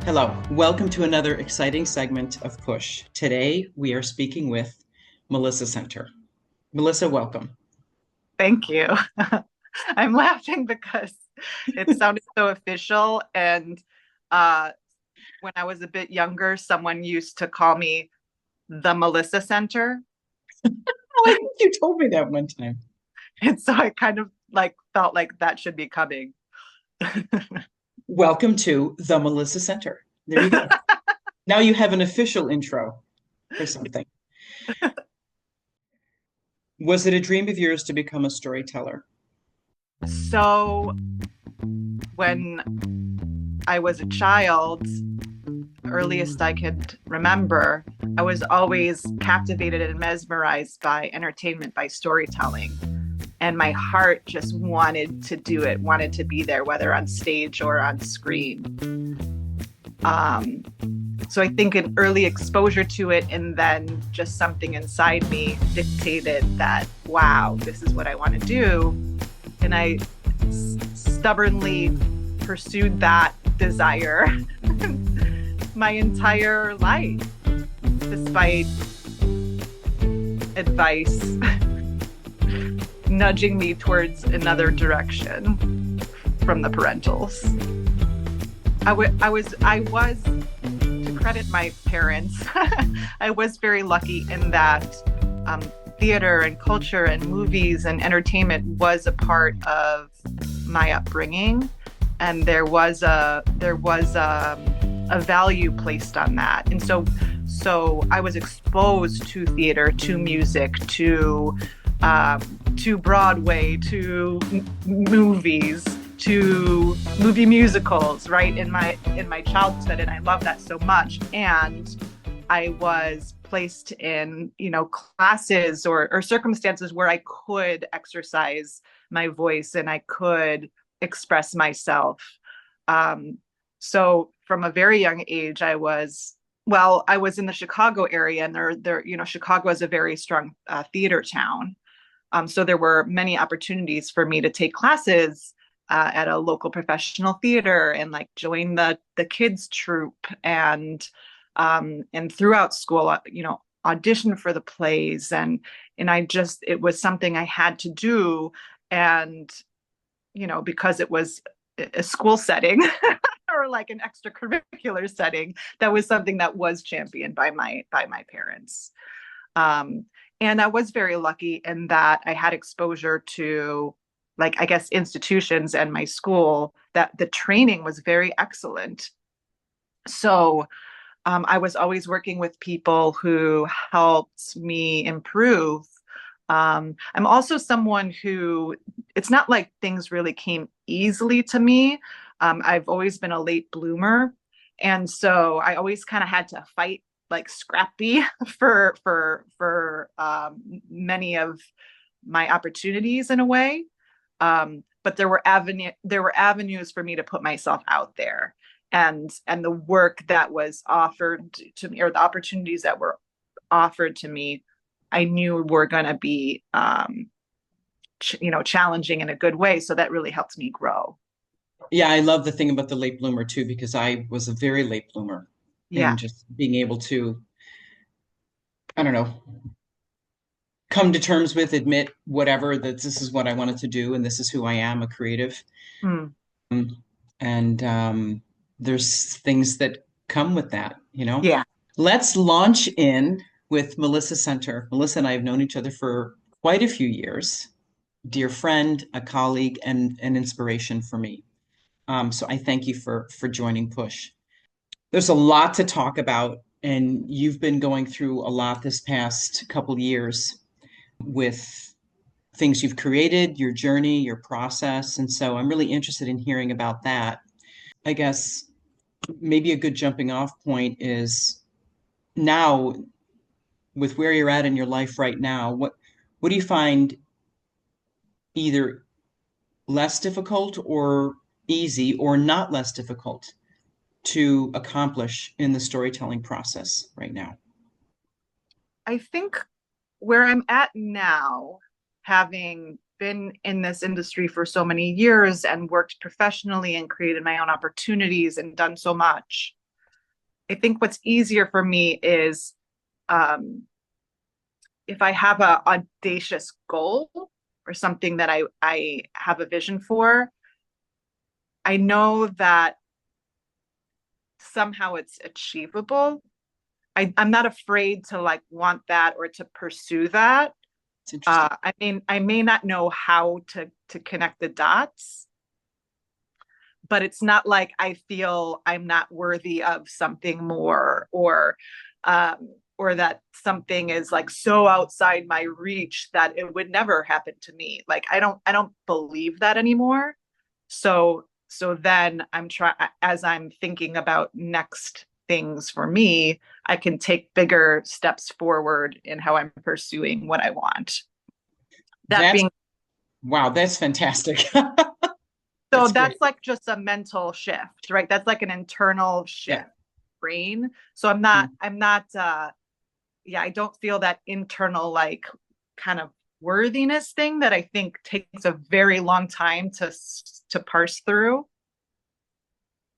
Hello, welcome to another exciting segment of Push. Today we are speaking with Melissa Center. Melissa, welcome. Thank you. I'm laughing because it sounded so official. And uh, when I was a bit younger, someone used to call me the Melissa Center. Oh, I think you told me that one time. And so I kind of like felt like that should be coming. Welcome to the Melissa Center. There you go. Now you have an official intro for something. Was it a dream of yours to become a storyteller? So when I was a child, earliest I could remember, I was always captivated and mesmerized by entertainment, by storytelling. And my heart just wanted to do it, wanted to be there, whether on stage or on screen. Um, so I think an early exposure to it and then just something inside me dictated that, wow, this is what I want to do. And I stubbornly pursued that desire my entire life, despite advice nudging me towards another direction from the parentals. I was to credit my parents. I was very lucky in that um, theater and culture and movies and entertainment was a part of my upbringing, and there was a value placed on that, and so I was exposed to theater, to music, to Broadway, to movies, to movie musicals, right, in my childhood, and I love that so much. And I was placed in, classes or circumstances where I could exercise my voice and I could express myself. So from a very young age, I was in the Chicago area, and Chicago is a very strong theater town. So there were many opportunities for me to take classes at a local professional theater and like join the kids troupe and throughout school, audition for the plays, and it was something I had to do. And because it was a school setting or like an extracurricular setting, that was something that was championed by my parents. Um, and I was very lucky in that I had exposure to, like, I guess, institutions and my school, that the training was very excellent. So I was always working with people who helped me improve. I'm also someone who, it's not like things really came easily to me. I've always been a late bloomer. And so I always kind of had to fight like scrappy for many of my opportunities in a way. But there were avenues for me to put myself out there, and the work that was offered to me, or the opportunities that were offered to me, I knew were going to be challenging in a good way. So that really helped me grow. Yeah, I love the thing about the late bloomer too, because I was a very late bloomer Yeah. and just being able to, I don't know, come to terms with, admit whatever, that this is what I wanted to do and this is who I am, a creative. Mm. And there's things that come with that, you know. Yeah. Let's launch in with Melissa Center. Melissa and I have known each other for quite a few years. Dear friend, a colleague, and an inspiration for me. So I thank you for joining Push. There's a lot to talk about, and you've been going through a lot this past couple years with things you've created, your journey, your process. And so I'm really interested in hearing about that. I guess maybe a good jumping off point is now, with where you're at in your life right now, what do you find either less difficult or easy or not less difficult to accomplish in the storytelling process right now? I think where I'm at now, having been in this industry for so many years and worked professionally and created my own opportunities and done so much, I think what's easier for me is um, if I have a audacious goal or something that I have a vision for, I know that somehow it's achievable. I'm not afraid to like want that or to pursue that. It's interesting. I may not know how to connect the dots, but it's not like I feel I'm not worthy of something more or that something is like so outside my reach that it would never happen to me. Like I don't believe that anymore. So then I'm trying as I'm thinking about next things for me, I can take bigger steps forward in how I'm pursuing what I want. That That's being wow, that's fantastic. so That's great. that's like just a mental shift, right? That's like an internal Yeah. shift brain. So Mm. I'm not yeah, I don't feel that internal like kind of worthiness thing that I think takes a very long time to parse through.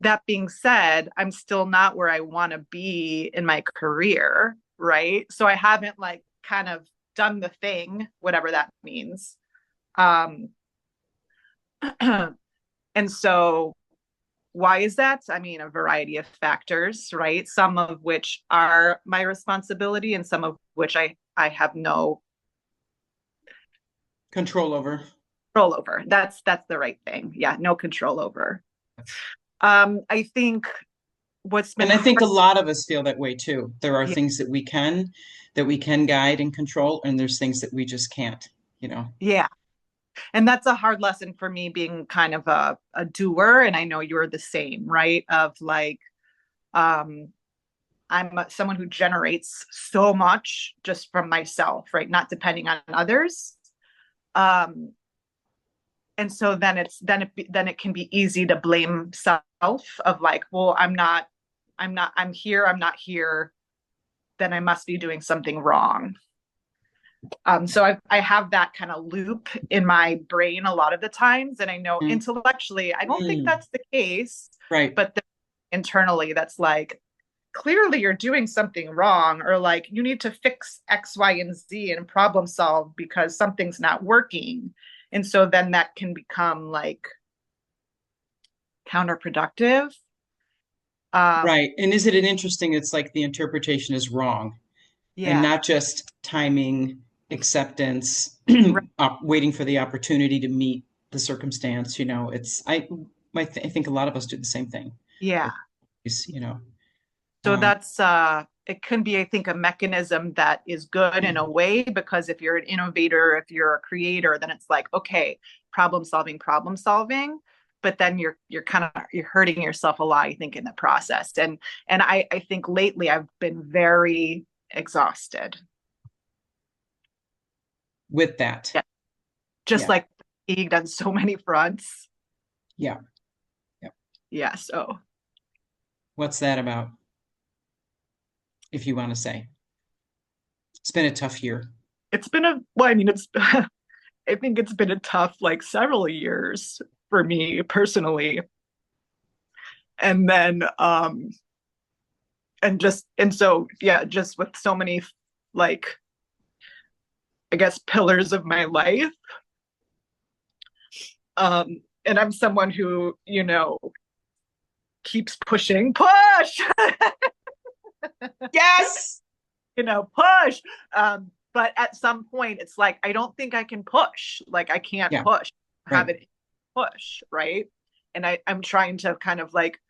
That being said, I'm still not where I want to be in my career, right? So I haven't like kind of done the thing, whatever that means. Um and so why is that? I mean, a variety of factors, right? Some of which are my responsibility and some of which I have no Control over. control over. That's the right thing. Yeah, no control over. I think what's been And I think hard. a lot of us feel that way too. There are Yeah, things that we can guide and control, and there's things that we just can't, you know. yeah. And that's a hard lesson for me being kind of a doer. And I know you're the same, right? Of like, um, someone who generates so much just from myself, right? Not depending on others. Um, and so then it can be easy to blame self of like, well, I'm here, I'm not here, then I must be doing something wrong. So I have that kind of loop in my brain a lot of the times, and I know Mm. intellectually I don't think Mm. that's the case, Right. but internally that's like clearly you're doing something wrong, or like you need to fix X, Y, and Z and problem solve because something's not working, and so then that can become like counterproductive. Um, Right. And is it an interesting, it's like the interpretation is wrong and yeah, not just timing, acceptance, right, waiting for the opportunity to meet the circumstance, you know, I think a lot of us do the same thing. yeah. It's, you know, So um, that's it can be, I think, a mechanism that is good in a way because if you're an innovator, if you're a creator, then it's like, okay, problem solving. But then you're kind of you're hurting yourself a lot, I think, in the process. And I think lately I've been very exhausted. with that. Yeah. Just Yeah. like fatigued on so many fronts. Yeah. Yeah. Yeah. So What's that about, if you want to say? It's been a tough year. it's been a well, I mean, it's I think it's been a tough like several years for me personally. And then and so yeah, just with so many like I guess pillars of my life. And I'm someone who, keeps pushing, push, Yes. push. But at some point it's like I don't think I can push. Like I can't Yeah. push, have Right. it push, right? And I'm trying to kind of like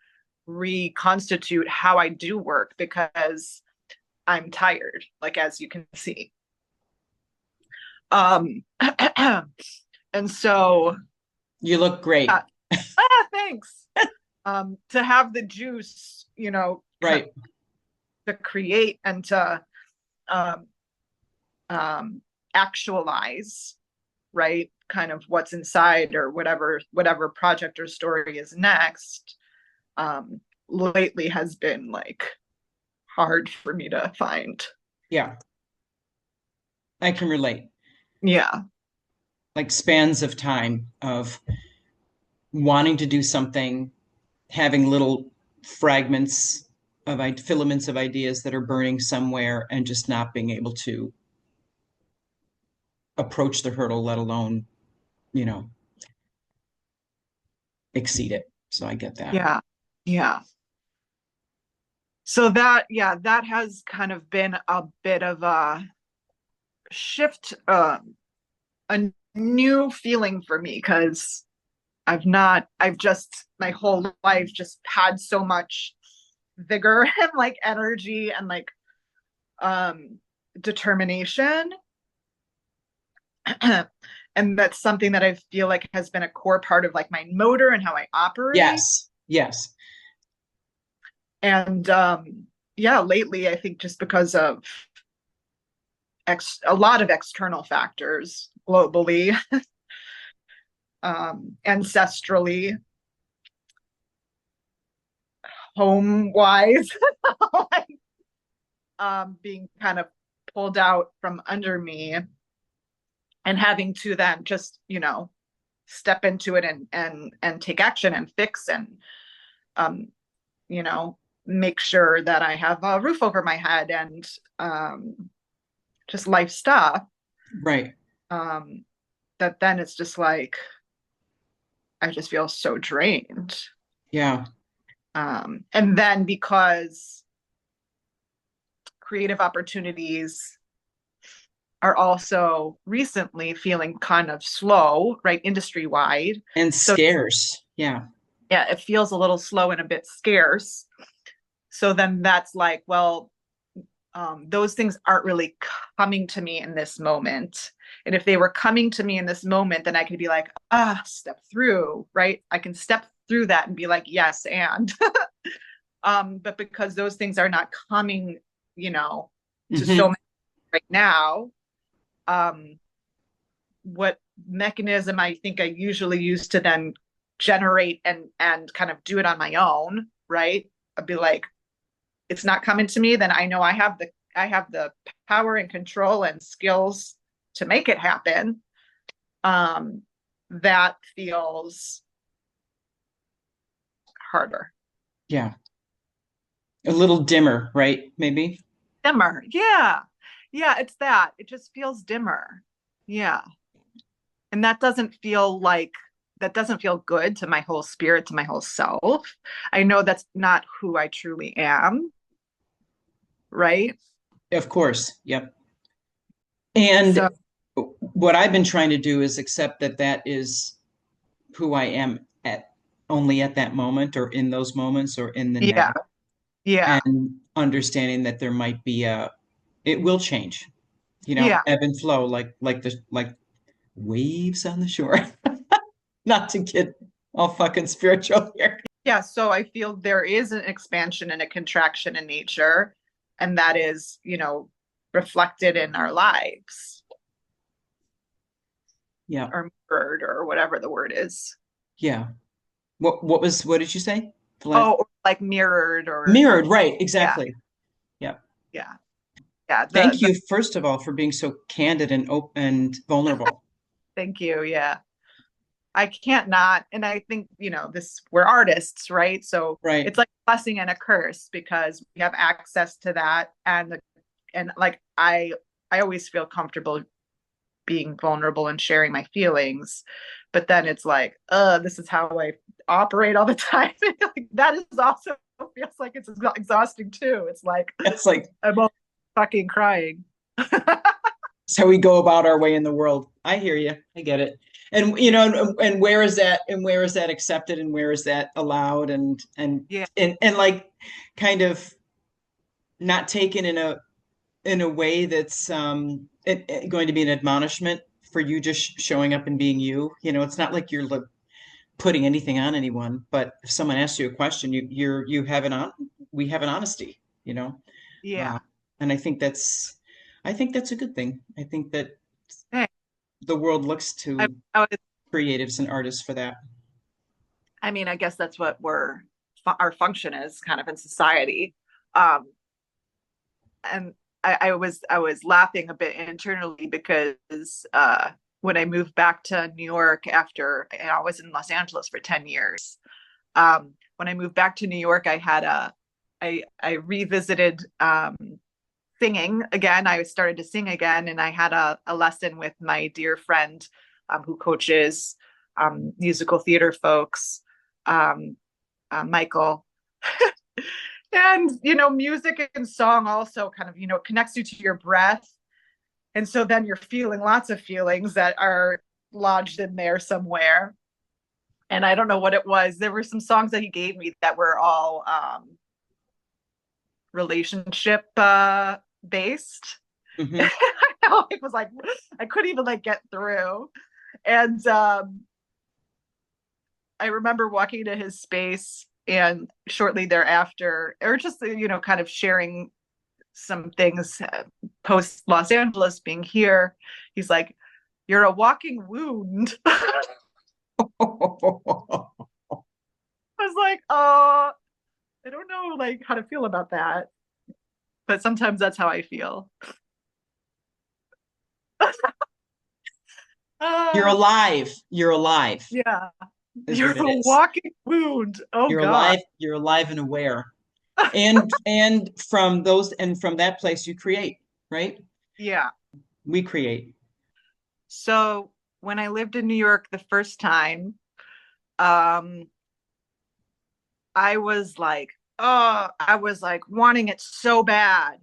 reconstitute how I do work because I'm tired, like as you can see. Um and so You look great. uh, thanks. To have the juice, Right. to create and to um, um, actualize, right? Kind of what's inside or whatever project or story is next. Lately has been like hard for me to find. Yeah. I can relate. Yeah, Like spans of time of wanting to do something, having little fragments filaments of ideas that are burning somewhere and just not being able to approach the hurdle, let alone, you know, exceed it. So I get that. Yeah. Yeah. So that, yeah, that has kind of been a bit of a shift, a new feeling for me because I've just my whole life just had so much vigor and like energy and like um determination. And that's something that I feel like has been a core part of like my motor and how I operate. Yes. Yes. And yeah, lately I think just because of a lot of external factors globally, ancestrally, home wise, like, being kind of pulled out from under me and having to then just, you know, step into it and take action and fix and um, you know, make sure that I have a roof over my head and just life stuff. Right. Um, that then it's just like I just feel so drained. Yeah. And then because creative opportunities are also recently feeling kind of slow, right, industry wide. And So scarce. Yeah. yeah, it feels a little slow and a bit scarce. So then that's like, well, those things aren't really coming to me in this moment. And if they were coming to me in this moment, then I could be like, step through, right? I can step through that and be like, yes, and but because those things are not coming, you know, to so Hmm. many right now, um, what mechanism I think I usually use to then generate and kind of do it on my own, right? I'd be like, it's not coming to me, then I know I have the power and control and skills to make it happen. Um, that feels harder. Yeah. A little dimmer, right? Maybe. Dimmer. Yeah. Yeah, it's that. It just feels dimmer. Yeah. And that doesn't feel good to my whole spirit, to my whole self. I know that's not who I truly am, right? Of course. Yep. And So what I've been trying to do is accept that that is who I am at only at that moment or in those moments or in the now, yeah, yeah, and understanding that there might be it will change, yeah. ebb and flow like waves on the shore. Not to get all fucking spiritual here. Yeah, so I feel there is an expansion and a contraction in nature, and that is, you know, reflected in our lives Yeah. or mirrored or whatever the word is. Yeah. What did you say? The last Oh, or like mirrored or mirrored, right, yeah, exactly. Yeah. yeah, yeah. Thank you, first of all, for being so candid and open and vulnerable. Thank you. Yeah. I can't not, and I think, you know, this we're artists, right? So Right. it's like a blessing and a curse because we have access to that and like I always feel comfortable being vulnerable and sharing my feelings. But then it's like, this is how I operate all the time. Like, that is also feels like it's exhausting too. It's like It's like I'm all fucking crying. it's how we go about our way in the world. I hear you. I get it. And and where is that? And where is that accepted? And where is that allowed? Yeah, And like, kind of not taken in a way that's going to be an admonishment for you just showing up and being you. It's not like you're putting anything on anyone, but if someone asks you a question, you have we have an honesty, uh, yeah. and I think that's a good thing. I think that Hey, the world looks I, to I was creatives and artists for that. I mean, I guess that's what our function is kind of in society. Um, and I was laughing a bit internally because when I moved back to New York after I was in Los Angeles for 10 years. When I moved back to New York, I had I revisited singing again. I started to sing again, and I had a lesson with my dear friend who coaches musical theater folks, um, Michael. And, music and song also kind of, connects you to your breath. And so then you're feeling lots of feelings that are lodged in there somewhere. And I don't know what it was. There were some songs that he gave me that were all relationship based. Hmm. It was like I couldn't even like get through. And I remember walking to his space and shortly thereafter, or just kind of sharing some things post Los Angeles being here. He's like, "You're a walking wound." I was like, "Oh, I don't know like how to feel about that." But sometimes that's how I feel. You're uh, alive. You're alive yeah, is you're what it a is. walking wound. Oh You're God. alive. You're alive and aware. And from that place you create, right? Yeah. We create. So when I lived in New York the first time, um, I was like, oh, I was like wanting it so bad,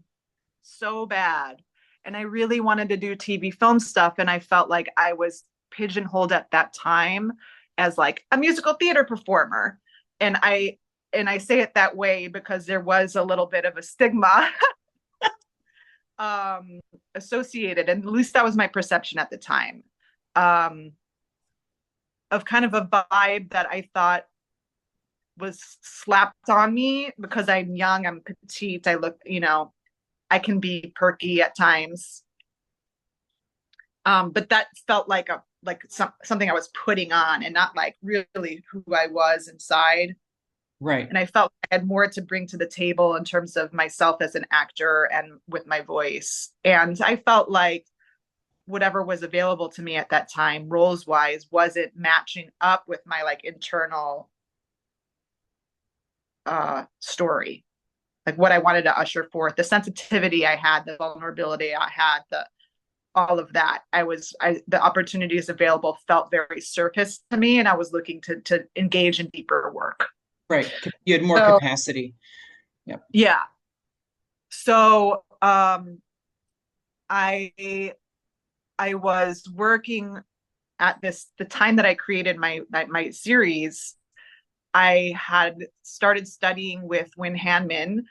so bad. And I really wanted to do TV film stuff. And I felt like I was pigeonholed at that time as like a musical theater performer. And I say it that way because there was a little bit of a stigma um associated, and at least that was my perception at the time. Um of kind of a vibe that I thought was slapped on me because I'm young, I'm petite, I look, I can be perky at times. But that felt like something I was putting on and not like really who I was inside. Right. And I felt I had more to bring to the table in terms of myself as an actor and with my voice. And I felt like whatever was available to me at that time, roles wise, wasn't matching up with my like internal story, like what I wanted to usher forth, the sensitivity I had, the vulnerability I had, the all of that. The opportunities available felt very surface to me, and I was looking to engage in deeper work. Right. You had more So capacity. Yep. yeah, so I I was working at the time that I created my series. I had started studying with Win Hanman,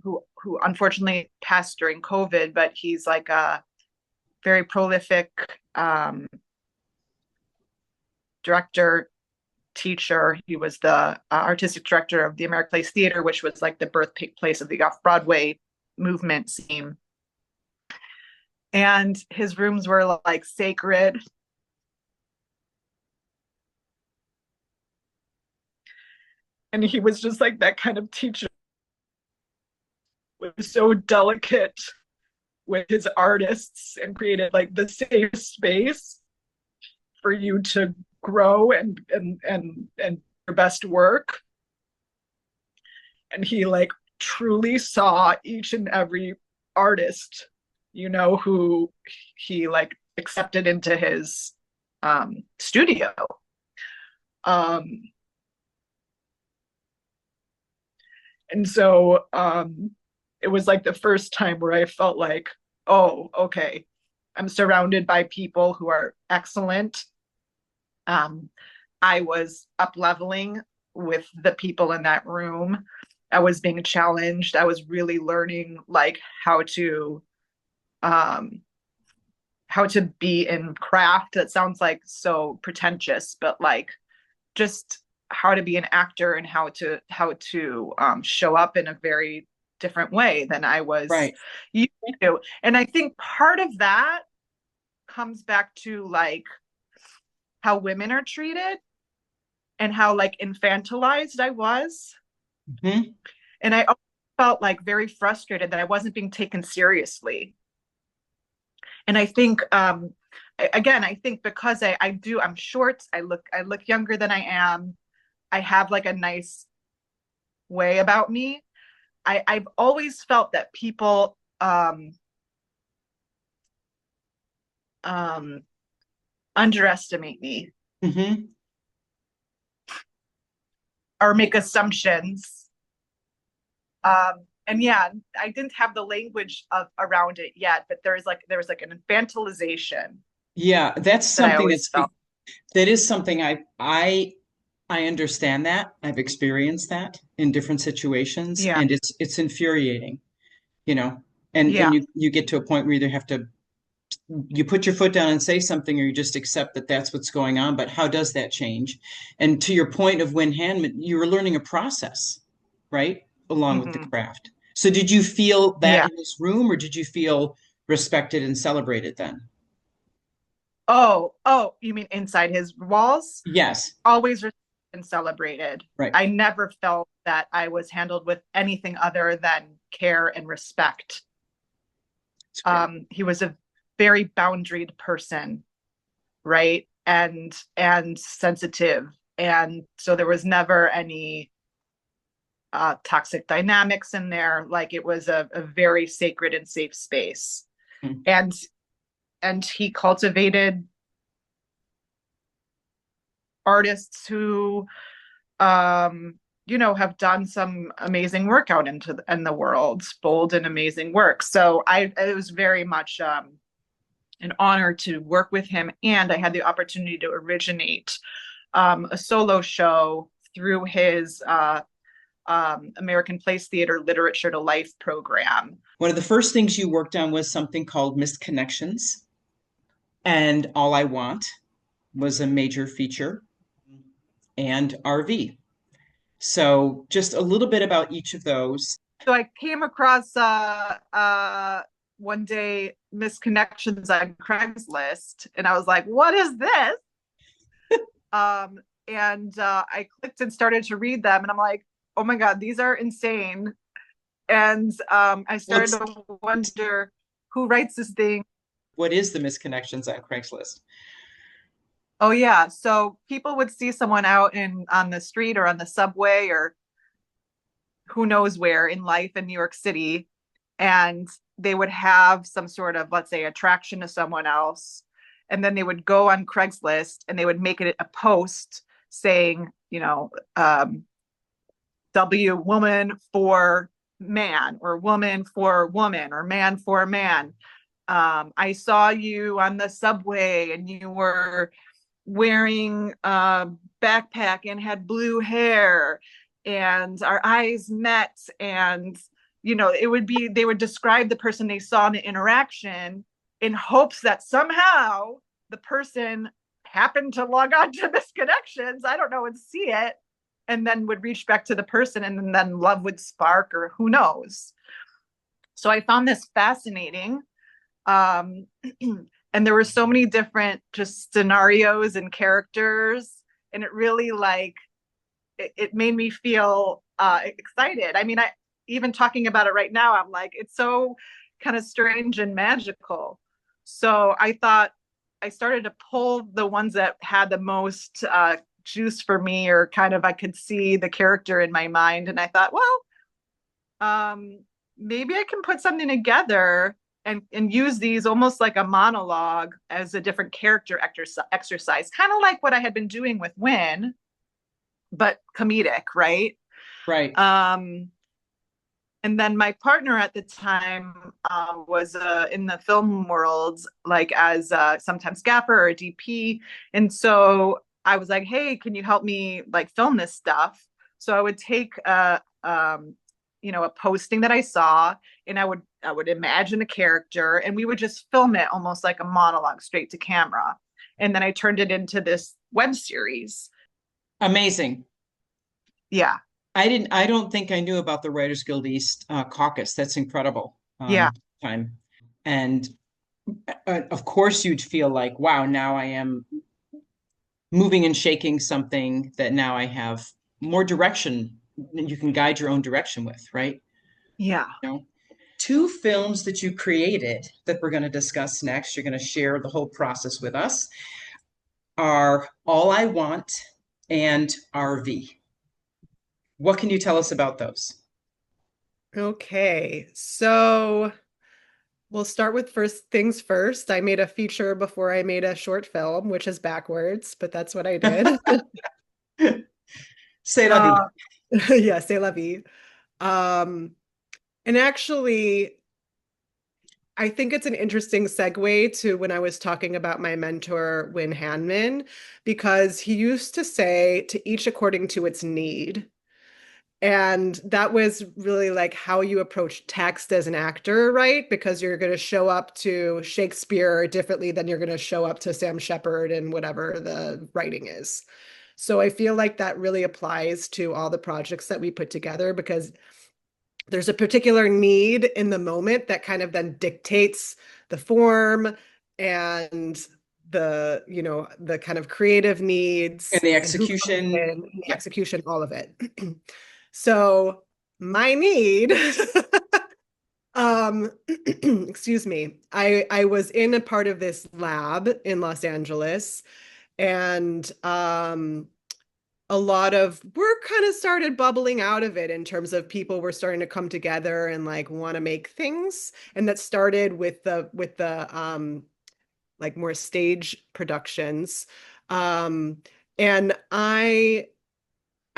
who unfortunately passed during COVID, but he's like a very prolific director, teacher. He was the artistic director of the American Place Theater, which was like the birthplace of the off Broadway movement scene. And his rooms were like sacred. And he was just like that kind of teacher, was so delicate with his artists and created like the safe space for you to grow and your best work. And he like truly saw each and every artist, who he like accepted into his studio. Um, and so it was like the first time where I felt like, oh, okay, I'm surrounded by people who are excellent. Um, I was up leveling with the people in that room. I was being challenged. I was really learning like um how to be in craft. That sounds like so pretentious, but like just how to be an actor and how to show up in a very different way than I was Right. used to. And I think part of that comes back to like how women are treated and how like infantilized I was. Hmm. And I felt like very frustrated that I wasn't being taken seriously. And I think again, I think because I'm short, I look younger than I am. I have like a nice way about me. I've always felt that people um, underestimate me Hmm. or make assumptions. And yeah, I didn't have the language of around it yet, but there was like an infantilization Yeah, that's that I something always felt. that is something I understand that. I've experienced that in different situations, Yeah, and it's infuriating, you know. And yeah. you get to a point where you either have to you put your foot down and say something, or you just accept that that's what's going on. But how does that change? And to your point of Win Handman, you were learning a process, right? Along with the Hmm. craft. So did you feel that Yeah. in this room, or did you feel respected and celebrated then? Oh, you mean inside his walls? Yes, Always respected and celebrated. right. I never felt that I was handled with anything other than care and respect. It's great. He was a very boundaried person, right? And sensitive. And so there was never any toxic dynamics in there. Like it was a very sacred and safe space. Hmm. And he cultivated artists who have done some amazing work out in the world, bold and amazing work. So it was very much an honor to work with him, and I had the opportunity to originate a solo show through his American Place Theater Literature to Life program. One of the first things you worked on was something called Missed Connections, and All I Want was a major feature, and RV. So just a little bit about each of those. So I came across one day Misconnections on Craigslist, and I was like, "What is this?" And I clicked and started to read them, and I'm like, "Oh my god, these are insane!" And I started What's to wonder who writes this thing. what is the Missed Connections on Craigslist? Oh yeah, so people would see someone out in on the street or on the subway or who knows where in life in New York City, and they would have some sort of, let's say, attraction to someone else. And then they would go on Craigslist and they would make it a post saying, W woman for man, or woman for woman, or man for man. I saw you on the subway and you were wearing a backpack and had blue hair, and our eyes met. And it would be, they would describe the person they saw in the interaction in hopes that somehow the person happened to log on to Misconnections, I don't know, and see it, and then would reach back to the person, and then love would spark, or who knows. So I found this fascinating. um and there were so many different just scenarios and characters, and it really, like, it made me feel excited. I mean, I even talking about it right now, I'm like, it's so kind of strange and magical. So I thought, I started to pull the ones that had the most juice for me, or kind of I could see the character in my mind, and I thought, well, maybe I can put something together and use these almost like a monologue as a different character exercise, kind of like what I had been doing with Win, but comedic, right? Right. Um, and then my partner at the time was in the film world, like as sometimes gaffer or DP, and so I was like, "Hey, can you help me like film this stuff?" So I would take a posting that I saw, and I would imagine a character, and we would just film it almost like a monologue straight to camera, and then I turned it into this web series. Amazing. Yeah, I don't think I knew about the Writers Guild East caucus. That's incredible. yeah, Time. And of course you'd feel like, wow, now I am moving and shaking something that now I have more direction. You can guide your own direction with, right? yeah. You know? Two films that you created that we're going to discuss next, you're going to share the whole process with us, are All I Want and RV. What can you tell us about those? Okay, so we'll start with first things first. I made a feature before I made a short film, which is backwards, but that's what I did. C'est la vie. Uh, yeah, c'est la vie. Um, and actually, I think it's an interesting segue to when I was talking about my mentor, Win Hanman, because he used to say to each according to its need. And that was really like how you approach text as an actor, right? Because you're going to show up to Shakespeare differently than you're going to show up to Sam Shepard and whatever the writing is. So I feel like that really applies to all the projects that we put together because there's a particular need in the moment that kind of then dictates the form and the kind of creative And needs the and who comes execution. in, the Yeah, execution, all of it. So my need, um, excuse me, I was in a part of this lab in Los Angeles, and a lot of work kind of started bubbling out of it in terms of people were starting to come together and like want to make things, and that started with the like more stage productions. Um, and I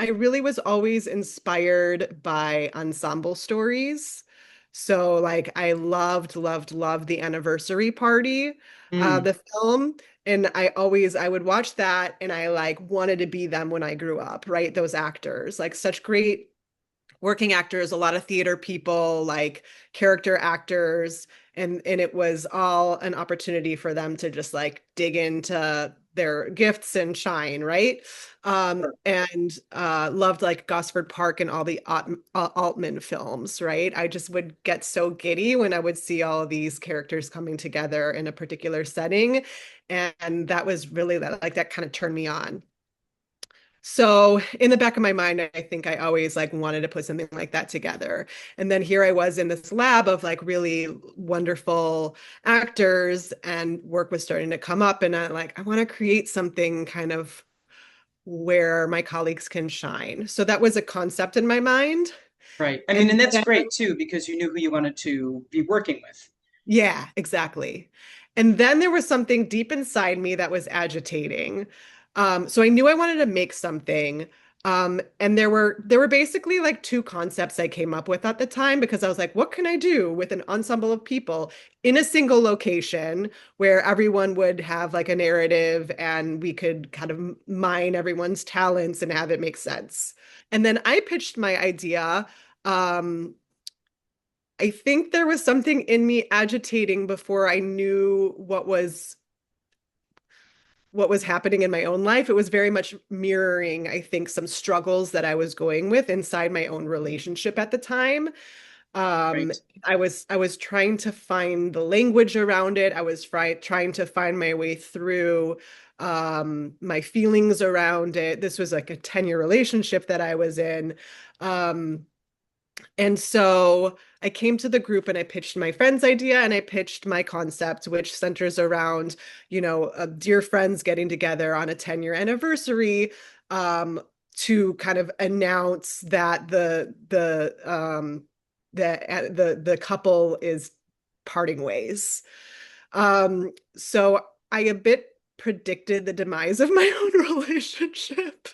really was always inspired by ensemble stories. So like I loved the Anniversary Party, mm, the film. And I would watch that and I like wanted to be them when I grew up, right? Those actors, like such great working actors, a lot of theater people, like character actors, and it was all an opportunity for them to just like dig into their gifts and shine, right? And loved like Gosford Park and all the Altman films, right? I just would get so giddy when I would see all of these characters coming together in a particular setting, and that was really that kind of turned me on. So in the back of my mind, I think I always like wanted to put something like that together. And then here I was in this lab of like really wonderful actors and work was starting to come up. And I want to create something kind of where my colleagues can shine. So that was a concept in my mind. right. I mean, And and that's then great too, because you knew who you wanted to be working with. yeah, exactly. And then there was something deep inside me that was agitating. So I knew I wanted to make something. And there were basically like two concepts I came up with at the time because I was like, what can I do with an ensemble of people in a single location where everyone would have like a narrative and we could kind of mine everyone's talents and have it make sense. And then I pitched my idea. Um, I think there was something in me agitating before I knew what was happening in my own life. It was very much mirroring, I think, some struggles that I was going with inside my own relationship at the time. Um, Right, I was trying to find the language around it. I was trying to find my way through my feelings around it. This was like a 10-year relationship that I was in. Um, and so I came to the group and I pitched my friend's idea and I pitched my concept, which centers around, dear friends getting together on a 10-year anniversary, um, to kind of announce that the couple is parting ways. So I a bit predicted the demise of my own relationship.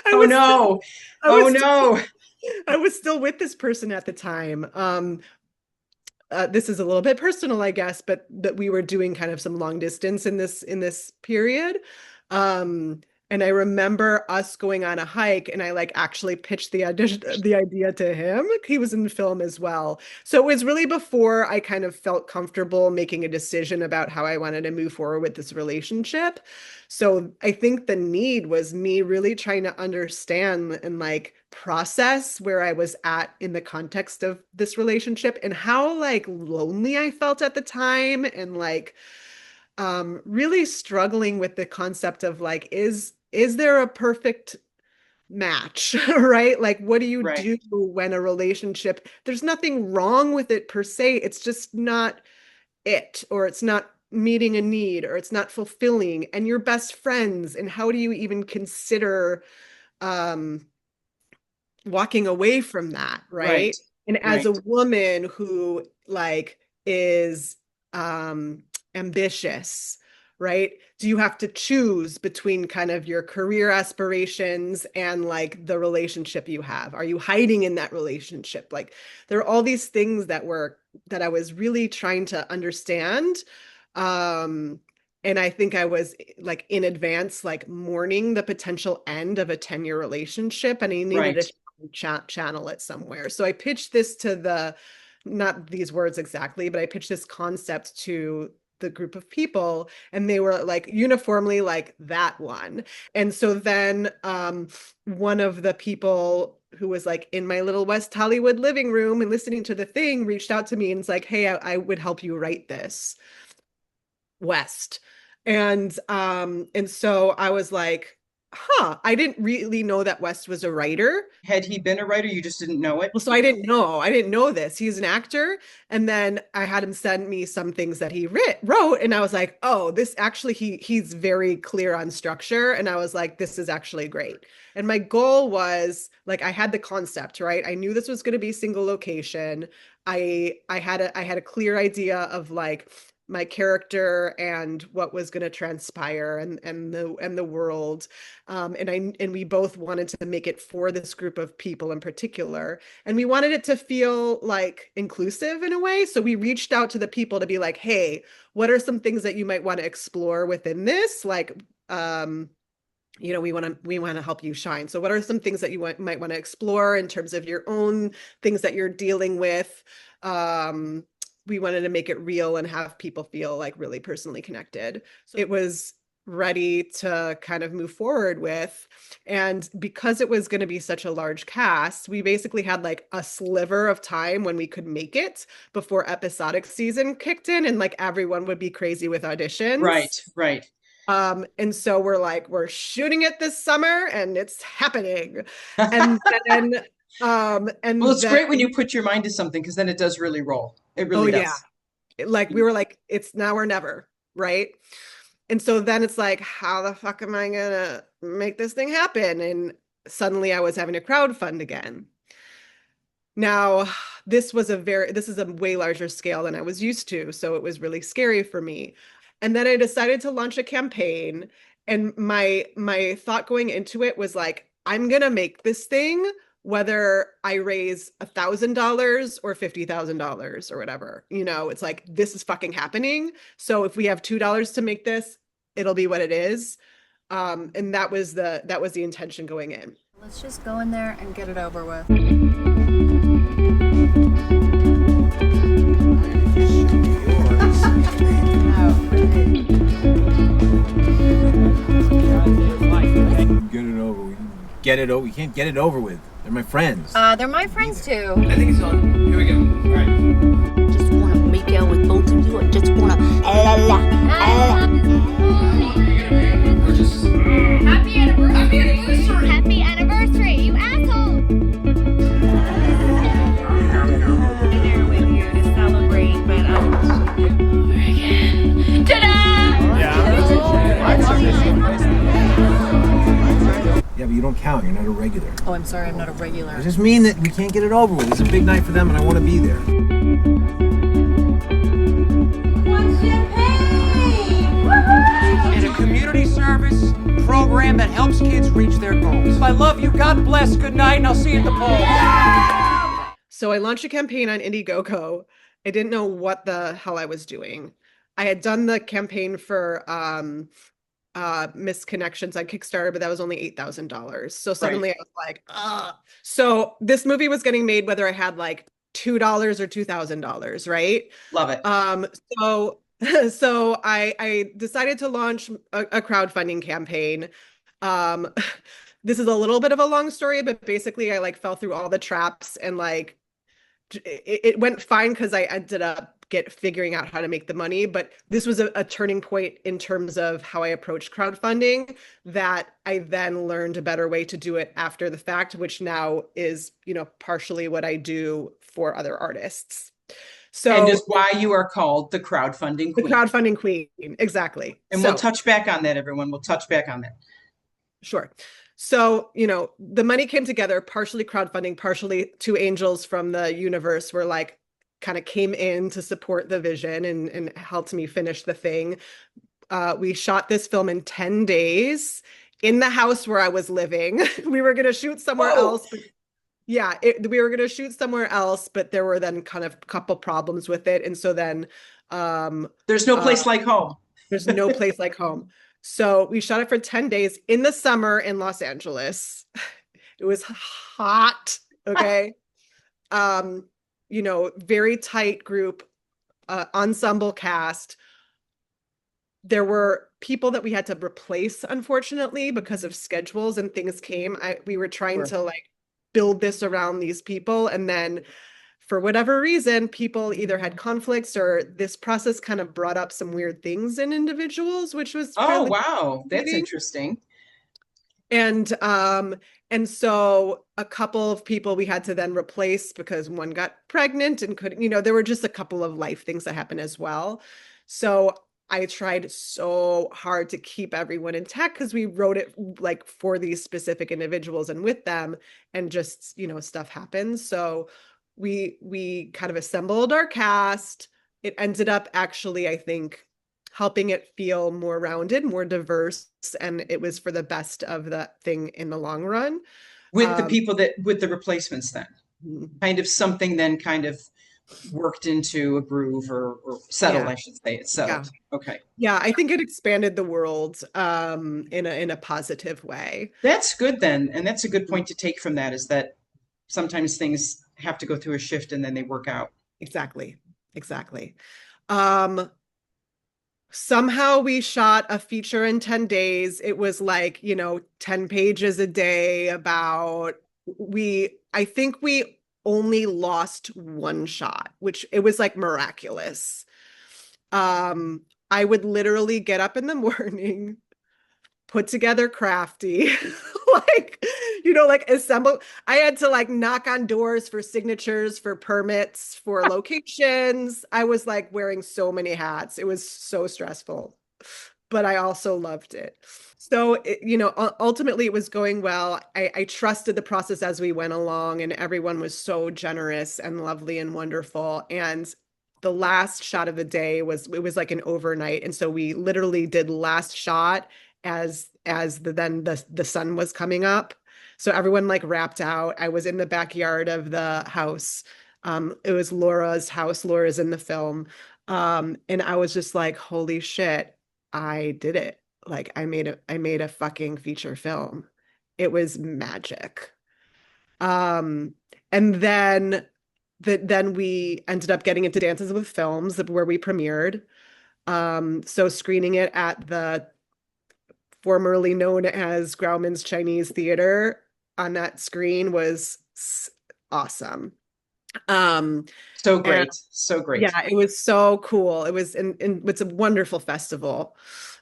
I oh was no, I oh was no. I was still with this person at the time. This is a little bit personal, I guess, but that we were doing kind of some long distance in this period. Um, and I remember us going on a hike, and I like actually pitched the idea to him. He was in the film as well. So it was really before I kind of felt comfortable making a decision about how I wanted to move forward with this relationship. So I think the need was me really trying to understand and like process where I was at in the context of this relationship and how like lonely I felt at the time and like really struggling with the concept of like is there a perfect match, right? Like what do you Right, do when a relationship there's nothing wrong with it per se, it's just not it, or it's not meeting a need, or it's not fulfilling, and you're best friends, and how do you even consider um walking away from that, right. right? And as a Right. woman who like is ambitious, right? Do you have to choose between kind of your career aspirations and like the relationship you have? Are you hiding in that relationship? Like there are all these things that I was really trying to understand. Um, and I think I was like in advance, like mourning the potential end of a 10-year relationship, and I needed Right. to channel it somewhere. So I pitched this to not these words exactly, but I pitched this concept to the group of people, and they were like uniformly like that one. And so then one of the people who was like in my little West Hollywood living room and listening to the thing reached out to me and was like, hey, I would help you write this, West. And so I was like, huh, I didn't really know that West was a writer. Had he been a writer, you just didn't know it? Well, so I didn't know this. He's an actor. And then I had him send me some things that he wrote. And I was like, oh, this actually, he's very clear on structure. And I was like, this is actually great. And my goal was like, I had the concept, right? I knew this was going to be single location. I had a clear idea of like my character and what was going to transpire, and the world. And we both wanted to make it for this group of people in particular, and we wanted it to feel like inclusive in a way. So we reached out to the people to be like, hey, what are some things that you might want to explore within this? Like, we want to help you shine. So what are some things that you might want to explore in terms of your own things that you're dealing with? We wanted to make it real and have people feel like really personally connected. So it was ready to kind of move forward with. And because it was going to be such a large cast, we basically had like a sliver of time when we could make it before episodic season kicked in, and like everyone would be crazy with auditions. Right, right. And so we're like, we're shooting it this summer and it's happening. And then Well, it's great when you put your mind to something, because then it does really roll. It oh really yeah, does. like we were like, it's now or never, right? And so then it's like, how the fuck am I gonna make this thing happen? And suddenly I was having to crowdfund again. Now, this is a way larger scale than I was used to, so it was really scary for me. And then I decided to launch a campaign, and my thought going into it was like, I'm gonna make this thing whether I raise $1,000 or $50,000 or whatever. It's like, this is fucking happening. So if we have $2 to make this, it'll be what it is. And that was the intention going in. Let's just go in there and get it over with. Get it over. We can get it over. We can't get it over with. They're my friends. They're my friends too. I think it's on. Here we go. All right. Just wanna make out with both of you. I just wanna We're just. Happy anniversary! Happy anniversary, you asshole! There with you to celebrate, but Yeah, but you don't count. You're not a regular. oh, I'm sorry, I'm not a regular. I just mean that we can't get it over with. It's a big night for them, and I want to be there. And a community service program that helps kids reach their goals. I love you. God bless. Good night, and I'll see you at the polls. So I launched a campaign on Indiegogo. I didn't know what the hell I was doing. I had done the campaign for Missed Connections on Kickstarter, but that was only $8,000. So suddenly I was like, ah. So this movie was getting made whether I had like $2 or $2,000, right? Love it. So I decided to launch a crowdfunding campaign. This is a little bit of a long story, but basically I like fell through all the traps, and like it went fine because I ended up figuring out how to make the money. But this was a turning point in terms of how I approached crowdfunding, that I then learned a better way to do it after the fact, which now is, partially what I do for other artists. So, and is why you are called the crowdfunding the queen. crowdfunding queen, exactly. And we'll touch back on that, everyone. We'll touch back on that. Sure. So, you know, the money came together, partially crowdfunding, partially two angels from the universe were like, kind of came in to support the vision and helped me finish the thing. We shot this film in 10 days in the house where I was living. We were going to shoot somewhere Whoa. else. But yeah, we were going to shoot somewhere else, but there were then kind of a couple problems with it. And so then There's no place like home. there's no place like home. So we shot it for 10 days in the summer in Los Angeles. It was hot, okay? You know, very tight group, ensemble cast. There were people that we had to replace, unfortunately, because of schedules and things came. We were trying Sure. to like build this around these people, and then for whatever reason, people either had conflicts or this process kind of brought up some weird things in individuals, which was Oh, really wow. That's fascinating. interesting. And so a couple of people we had to then replace because one got pregnant and couldn't, you know, there were just a couple of life things that happened as well. So I tried so hard to keep everyone intact because we wrote it like for these specific individuals and with them, and just, you know, stuff happens. So we kind of assembled our cast. It ended up actually, I think, helping it feel more rounded, more diverse, and it was for the best of the thing in the long run. With the people with the replacements then. Mhm. Kind of something then kind of worked into a groove or settled, Yeah. I should say. It's settled. Okay. Yeah, I think it expanded the world in a positive way. That's good then. And that's a good point to take from that, is that sometimes things have to go through a shift and then they work out. Exactly. Somehow we shot a feature in 10 days. It was like, you know, 10 pages a day about I think we only lost one shot, which it was like miraculous. I would literally get up in the morning, put together Crafty, like, you know, like assemble. I had to like knock on doors for signatures, for permits, for locations. I was like wearing so many hats. It was so stressful, but I also loved it. So, you know, ultimately it was going well. I trusted the process as we went along, and everyone was so generous and lovely and wonderful. And the last shot of the day it was like an overnight. And so we literally did last shot as the sun was coming up. So everyone like wrapped out. I was in the backyard of the house. It was Laura's house. Laura's in the film. And I was just like, holy shit, I did it. Like I made a fucking feature film. It was magic. And then we ended up getting into Dances with Films where we premiered. So screening it at the formerly known as Grauman's Chinese Theater on that screen was awesome. So great. So great. Yeah, it was so cool. It was it's a wonderful festival.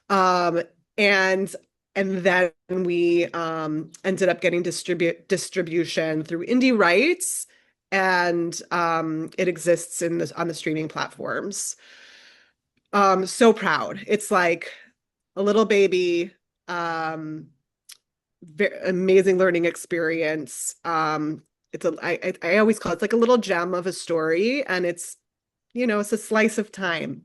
And then we ended up getting distribution through Indie Rights, and it exists on the streaming platforms. So proud. It's like a little baby, amazing learning experience. I always call it like a little gem of a story, and it's, you know, it's a slice of time.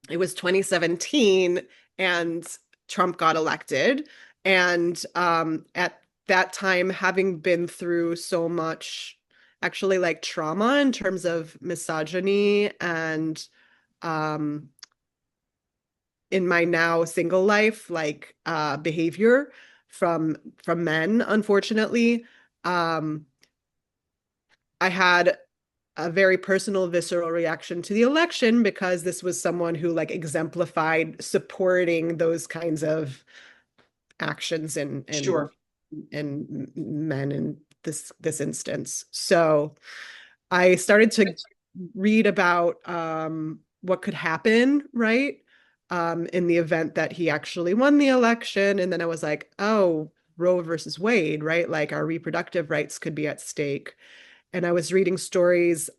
It was 2017 and Trump got elected, and at that time, having been through so much actually like trauma in terms of misogyny and in my now single life, like behavior from men, unfortunately. I had a very personal, visceral reaction to the election because this was someone who like exemplified supporting those kinds of actions in Sure. men in this instance. So I started to read about what could happen, right? In the event that he actually won the election. And then I was like, oh, Roe versus Wade, right? Like our reproductive rights could be at stake. And I was reading stories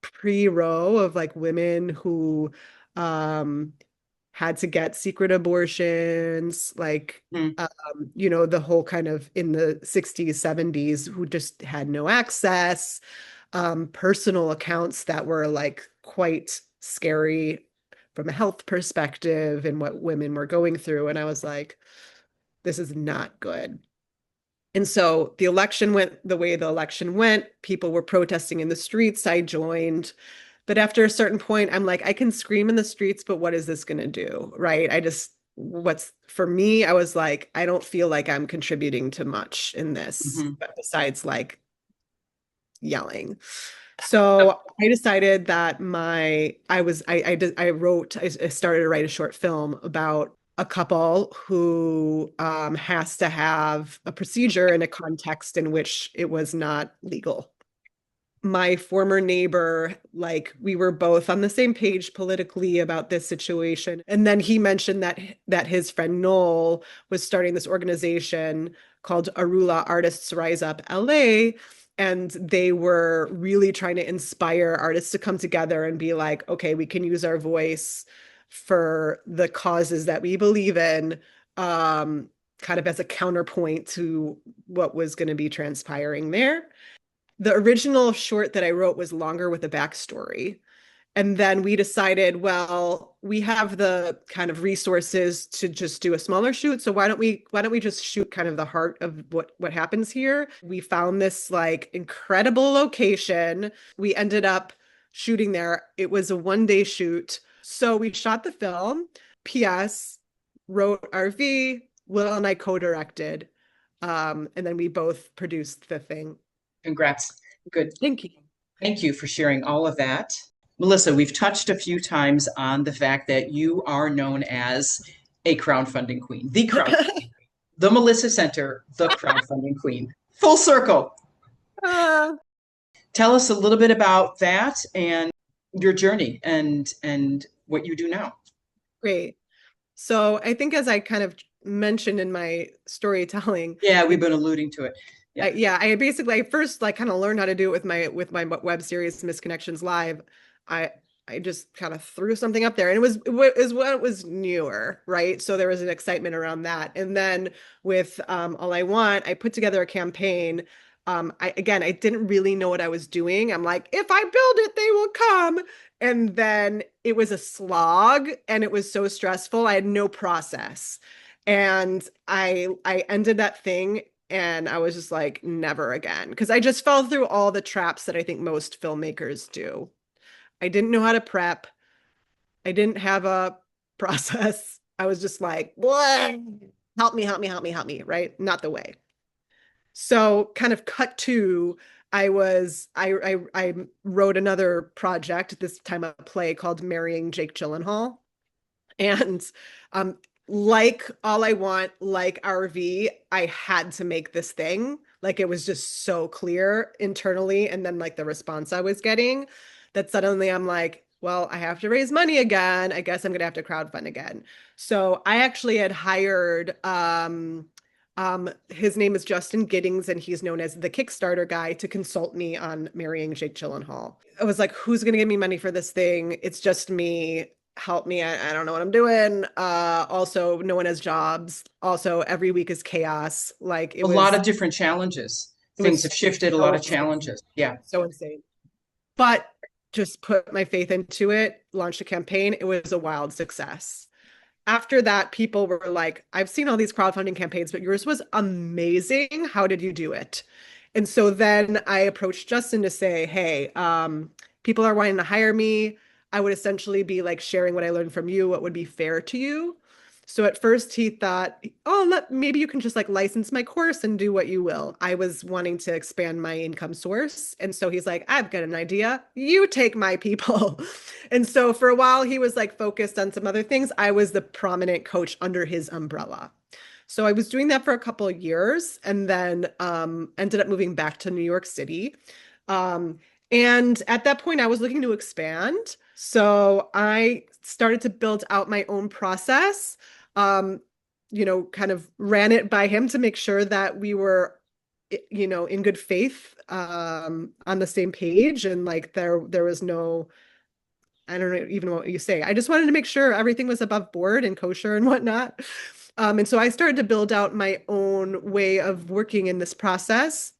pre-Roe of like women who had to get secret abortions, like, Hmm. the whole kind of in the 60s, 70s, who just had no access, personal accounts that were like quite scary from a health perspective and what women were going through. And I was like, this is not good. And so the election went the way the election went. People were protesting in the streets. I joined. But after a certain point, I'm like, I can scream in the streets, but what is this going to do? Right. What's for me, I was like, I don't feel like I'm contributing to much in this, but besides like yelling. So I decided that I started to write a short film about a couple who has to have a procedure in a context in which it was not legal. My former neighbor, like we were both on the same page politically about this situation. And then he mentioned that his friend Noel was starting this organization called Arula Artists Rise Up LA. And they were really trying to inspire artists to come together and be like, okay, we can use our voice for the causes that we believe in, kind of as a counterpoint to what was going to be transpiring there. The original short that I wrote was longer with a backstory. And then we decided, well, we have the kind of resources to just do a smaller shoot. So why don't we just shoot kind of the heart of what happens here? We found this like incredible location. We ended up shooting there. It was a 1-day shoot. So we shot the film. P.S. wrote RV. Will and I co-directed. And then we both produced the thing. Congrats. Good. Thank you. Thank you for sharing all of that. Melissa, we've touched a few times on the fact that you are known as a crowdfunding queen, the crowdfunding queen, the Melissa Center, the crowdfunding queen. Full circle. Tell us a little bit about that and your journey and what you do now. Great. So I think as I kind of mentioned in my storytelling. Yeah, we've been alluding to it. I first like kind of learned how to do it with my web series Misconnections Live. I just kind of threw something up there, and it was newer, right? So there was an excitement around that. And then with All I Want, I put together a campaign. I didn't really know what I was doing. I'm like, if I build it, they will come. And then it was a slog, and it was so stressful. I had no process, and I ended that thing. And I was just like, never again, because I just fell through all the traps that I think most filmmakers do. I didn't know how to prep. I didn't have a process. I was just like, what? Help me, right? Not the way. So kind of cut to, I wrote another project, this time a play called Marrying Jake Gyllenhaal. And like All I Want, like RV, I had to make this thing. Like it was just so clear internally. And then like the response I was getting, that suddenly I'm like, well, I have to raise money again. I guess I'm going to have to crowdfund again. So I actually had hired, his name is Justin Giddings, and he's known as the Kickstarter guy, to consult me on Marrying Jake Gyllenhaal. I was like, who's going to give me money for this thing? It's just me. Help me. I don't know what I'm doing. Also, no one has jobs. Also, every week is chaos. Like a lot of different challenges. Things have shifted, a lot of challenges. Yeah. So insane. But just put my faith into it, launched a campaign. It was a wild success. After that, people were like, I've seen all these crowdfunding campaigns, but yours was amazing. How did you do it? And so then I approached Justin to say, hey, people are wanting to hire me. I would essentially be like sharing what I learned from you, what would be fair to you. So at first he thought, oh, maybe you can just like license my course and do what you will. I was wanting to expand my income source. And so he's like, I've got an idea. You take my people. And so for a while he was like focused on some other things. I was the prominent coach under his umbrella. So I was doing that for a couple of years, and then ended up moving back to New York City. And at that point I was looking to expand. So I started to build out my own process, kind of ran it by him to make sure that we were, in good faith, on the same page. And like, there was no I don't know even what you say. I just wanted to make sure everything was above board and kosher and whatnot. And so I started to build out my own way of working in this process.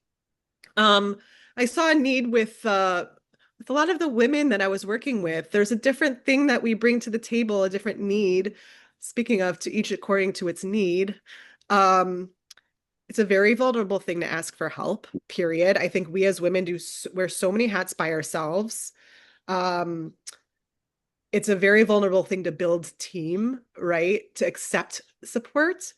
I saw a need with a lot of the women that I was working with. There's a different thing that we bring to the table, a different need. Speaking of, to each according to its need. It's a very vulnerable thing to ask for help, period. I think we as women wear so many hats by ourselves. It's a very vulnerable thing to build team, right? To accept support.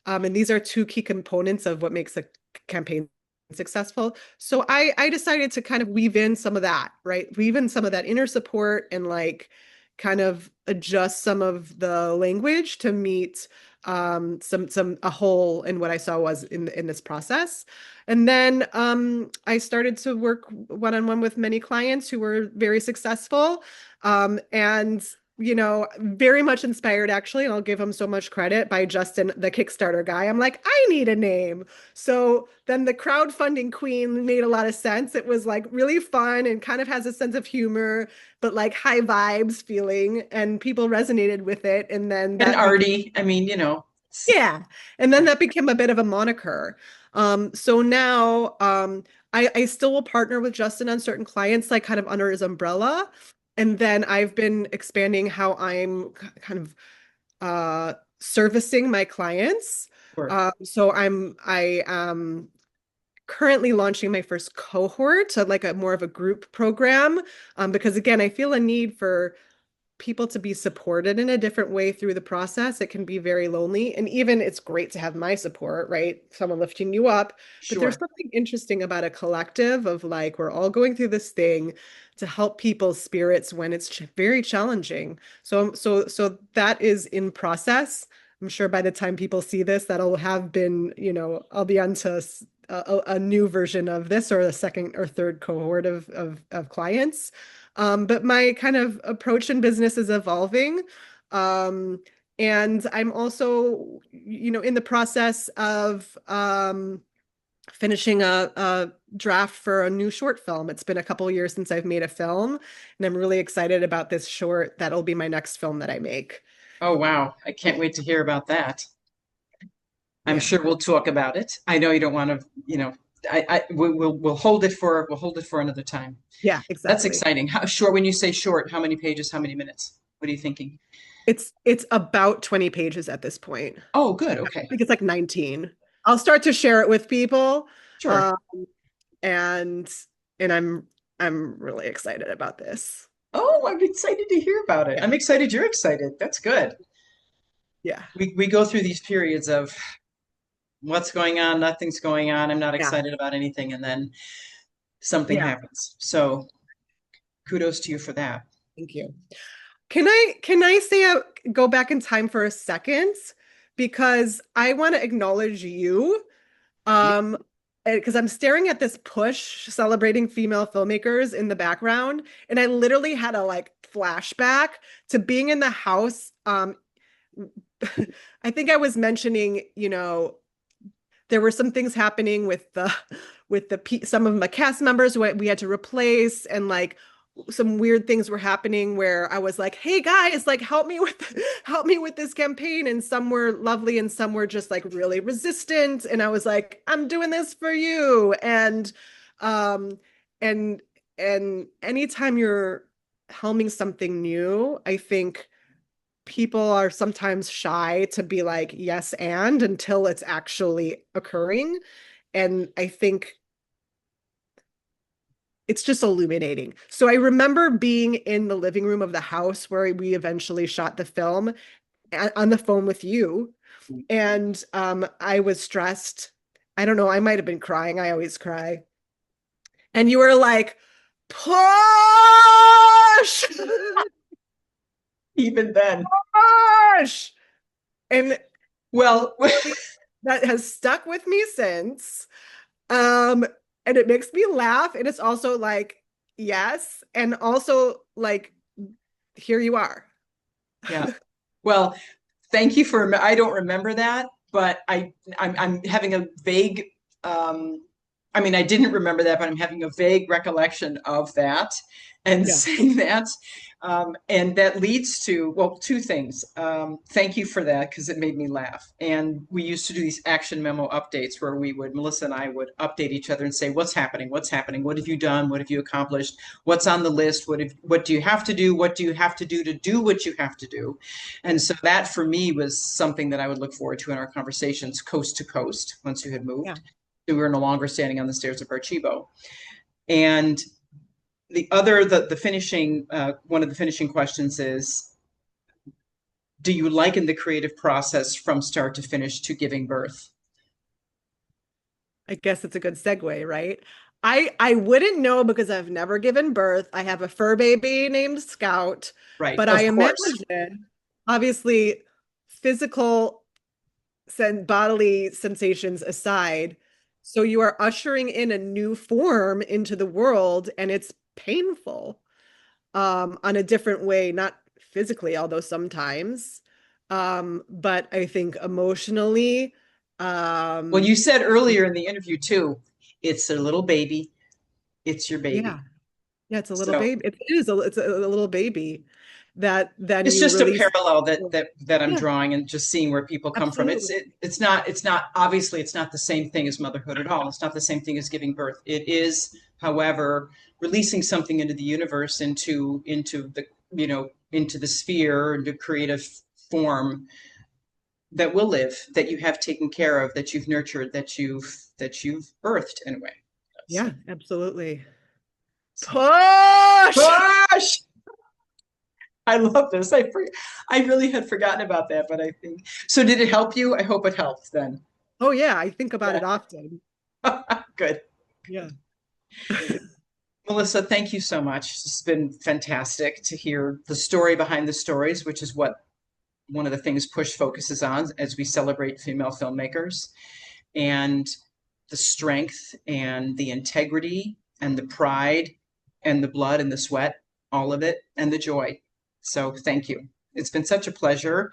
And these are two key components of what makes a campaign successful. So I decided to kind of weave in some of that, right? Weave in some of that inner support and like kind of adjust some of the language to meet a hole in what I saw was in this process. And then I started to work one-on-one with many clients who were very successful, and you know, very much inspired actually, and I'll give him so much credit, by Justin, the Kickstarter guy. I'm like, I need a name. So then the crowdfunding queen made a lot of sense. It was like really fun and kind of has a sense of humor, but like high vibes feeling, and people resonated with it. And then And arty, I mean, you know. yeah. And then that became a bit of a moniker. So now I still will partner with Justin on certain clients, like kind of under his umbrella. And then I've been expanding how I'm kind of servicing my clients. Sure. So I am currently launching my first cohort, so like a more of a group program, because again, I feel a need for people to be supported in a different way through the process. It can be very lonely, and even it's great to have my support, right? Someone lifting you up. But Sure. there's something interesting about a collective of like, we're all going through this thing to help people's spirits when it's very challenging. So that is in process. I'm sure by the time people see this, that'll have been, you know, I'll be onto a new version of this, or a second or third cohort of clients. But my kind of approach in business is evolving. And I'm also, you know, in the process of finishing a draft for a new short film. It's been a couple of years since I've made a film, and I'm really excited about this short. That'll be my next film that I make. Oh, wow. I can't wait to hear about that. I'm Yeah. sure we'll talk about it. I know you don't want to, you know, we'll hold it for another time. Yeah, That's exactly. exciting. How short, when you say short, how many pages, how many minutes? What are you thinking? It's about 20 pages at this point. Oh, good. I Okay. think it's like 19. I'll start to share it with people. Sure. And I'm really excited about this. Oh, I'm excited to hear about it. Yeah. I'm excited you're excited. That's good. Yeah. We go through these periods of what's going on, nothing's going on, I'm not Yeah. excited about anything, and then something Yeah. happens. So kudos to you for that. Thank you. Can I say go back in time for a second, because I want to acknowledge you, because I'm staring at this push celebrating female filmmakers in the background, and I literally had a like flashback to being in the house. I think I was mentioning, you know, there were some things happening with some of my cast members who we had to replace, and like some weird things were happening where I was like, hey guys, like help me with this campaign. And some were lovely and some were just like really resistant. And I was like, I'm doing this for you. And anytime you're helming something new, I think people are sometimes shy to be like, yes, and until it's actually occurring. And I think it's just illuminating. So I remember being in the living room of the house where we eventually shot the film, on the phone with you. And I was stressed. I don't know, I might have been crying. I always cry. And you were like, push! Even then. Push! And well, that has stuck with me since. And it makes me laugh. And it's also like, yes. And also like, here you are. Yeah. Well, thank you I don't remember that, but I'm having a vague I mean, I didn't remember that, but I'm having a vague recollection of that and Yeah. saying that. And that leads to, well, two things. Thank you for that because it made me laugh. And we used to do these action memo updates where Melissa and I would update each other and say, what's happening? What's happening? What have you done? What have you accomplished? What's on the list? What do you have to do? What do you have to do what you have to do? And so that for me was something that I would look forward to in our conversations coast to coast once you had moved. Yeah. So we were no longer standing on the stairs of Archivo. And the finishing, one of the finishing questions is, do you liken the creative process from start to finish to giving birth? I guess it's a good segue, right? I wouldn't know because I've never given birth. I have a fur baby named Scout, Right. but of I course. imagine, obviously, physical bodily sensations aside, so you are ushering in a new form into the world, and it's painful, on a different way, not physically, although sometimes, but I think emotionally. Well, you said earlier in the interview too, it's a little baby. It's your baby. Yeah. Yeah, it's a little So baby. It's a little baby that then it's you just a release. parallel that I'm Yeah. drawing and just seeing where people come from. Absolutely. It's not obviously it's not the same thing as motherhood at all. It's not the same thing as giving birth. It is, however, releasing something into the universe, into the into the sphere, into creative form that will live, that you have taken care of, that you've nurtured, that you've birthed in a way. Yeah, absolutely. So- Push! Gosh! I love this. I really had forgotten about that, but I think so. Did it help you? I hope it helped then. Oh yeah, I think about it often. Good. Yeah. Melissa, thank you so much. It's been fantastic to hear the story behind the stories, which is what one of the things Push focuses on as we celebrate female filmmakers, and the strength and the integrity and the pride and the blood and the sweat, all of it, and the joy. So thank you. It's been such a pleasure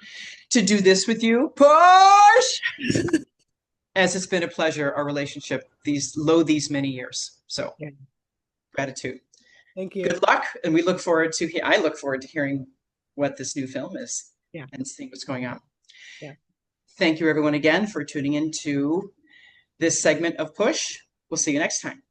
to do this with you. Push! As it's been a pleasure, our relationship, these many years. So Yeah. Gratitude. Thank you. Good luck. And I look forward to hearing what this new film is. Yeah. And seeing what's going on. Yeah. Thank you everyone again for tuning in to this segment of Push. We'll see you next time.